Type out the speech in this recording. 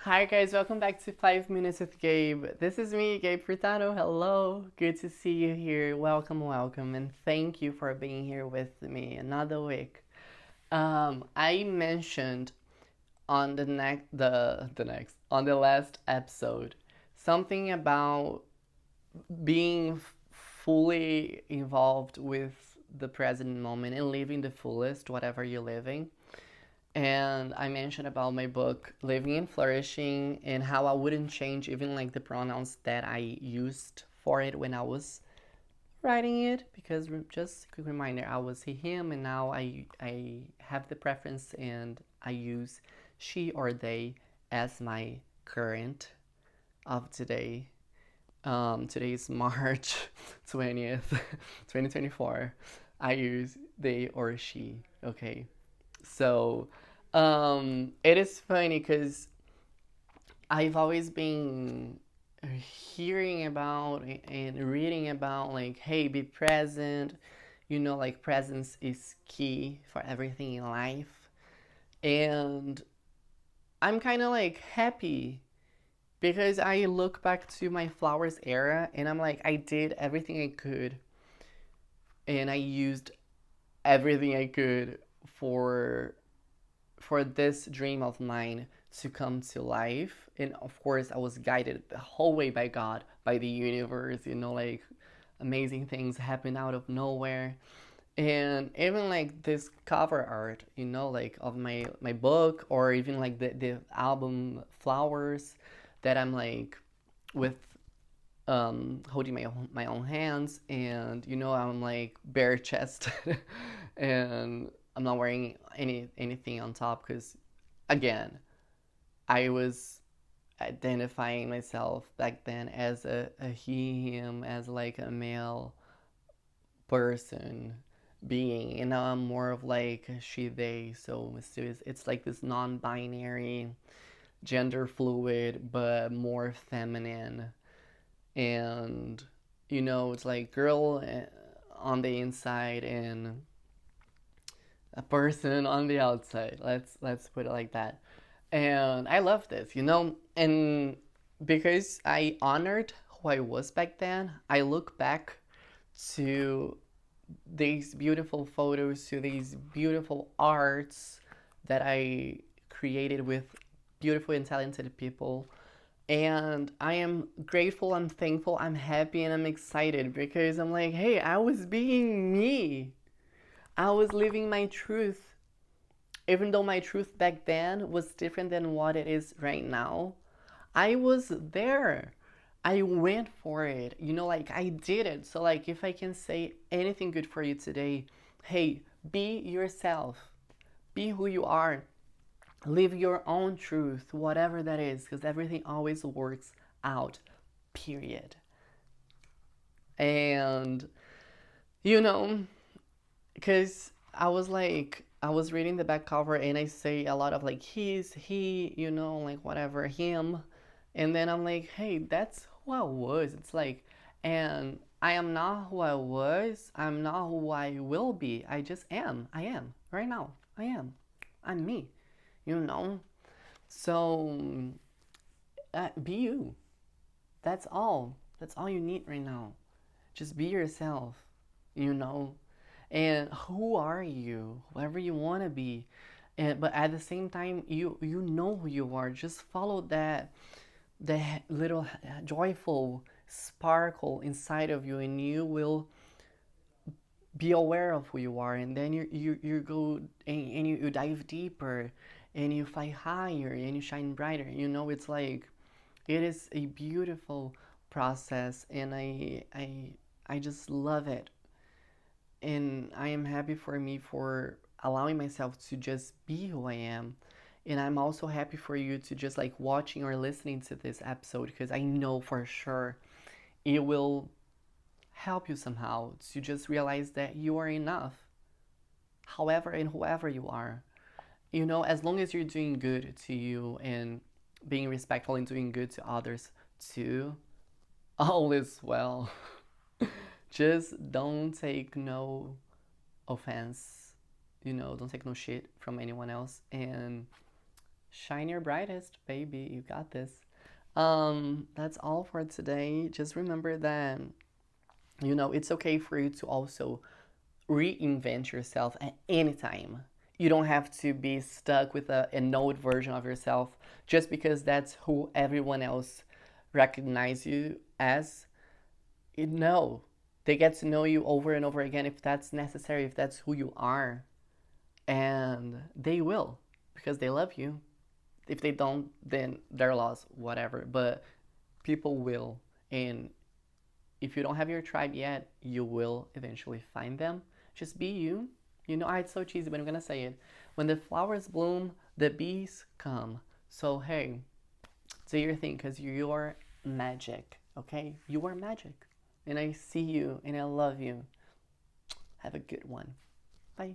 Hi guys, welcome back to 5 Minutes with Gabe. This is me, Gabe Furtado. Hello, good to see you here. Welcome, welcome, and thank you for being here with me another week. I mentioned on the last episode something about being fully involved with the present moment and living the fullest, whatever you're living. And I mentioned about my book Living and Flourishing and how I wouldn't change even like the pronouns that I used for it when I was writing it, because just a quick reminder, I was he him and now I have the preference and I use she or they as my current of today. Today is March 20th, 2024. I use they or she. Okay. So, it is funny because I've always been hearing about and reading about like, hey, be present. Like presence is key for everything in life. And I'm kind of like happy because I look back to my flowers era and I'm like, I did everything I could and I used everything I could for for this dream of mine to come to life. And of course, I was guided the whole way by God, by the universe, like amazing things happen out of nowhere. And even like this cover art, like of my book, or even like the album Flowers that I'm like with holding my own hands, and I'm like bare chested, and I'm not wearing anything on top because, again, I was identifying myself back then as a he him, as like a male person being, and now I'm more of like a she they. So it's like this non-binary, gender fluid, but more feminine. And it's like girl on the inside and a person on the outside. Let's put it like that. And I love this, and because I honored who I was back then, I look back to these beautiful photos, to these beautiful arts that I created with beautiful and talented people. And I am grateful, I'm thankful, I'm happy, and I'm excited because I'm like, hey, I was being me. I was living my truth. Even though my truth back then was different than what it is right now, I was there. I went for it. Like I did it. So, like, if I can say anything good for you today, hey, be yourself. Be who you are. Live your own truth, whatever that is, because everything always works out, period. And, you know, because I was reading the back cover and I say a lot of like he's, he, like whatever, him. And then I'm like, hey, that's who I was. It's like, and I am not who I was. I'm not who I will be. I just am. I am. Right now. I am. I'm me. You know? So, be you. That's all. That's all you need right now. Just be yourself, you know? And who are you? Whoever you want to be. But at the same time, you know who you are. Just follow that little joyful sparkle inside of you, and you will be aware of who you are. And then you go and you dive deeper, and you fly higher, and you shine brighter. It's like it is a beautiful process, and I just love it. And I am happy for me for allowing myself to just be who I am. And I'm also happy for you to just like watching or listening to this episode, because I know for sure it will help you somehow to just realize that you are enough, however and whoever you are. As long as you're doing good to you and being respectful and doing good to others too, all is well. Just don't take no offense, don't take no shit from anyone else. And Shine your brightest, baby. You got this. That's all for today. Just remember that, it's okay for you to also reinvent yourself at any time. You don't have to be stuck with an old version of yourself just because that's who everyone else recognize you as. No, they get to know you over and over again if that's necessary, if that's who you are. And they will because they love you. If they don't, then their loss, whatever. But people will. And if you don't have your tribe yet, you will eventually find them. Just be you. It's so cheesy, but I'm gonna say it. When the flowers bloom, the bees come. So hey, do your thing, because you are magic. Okay, you are magic, and I see you, and I love you. Have a good one. Bye.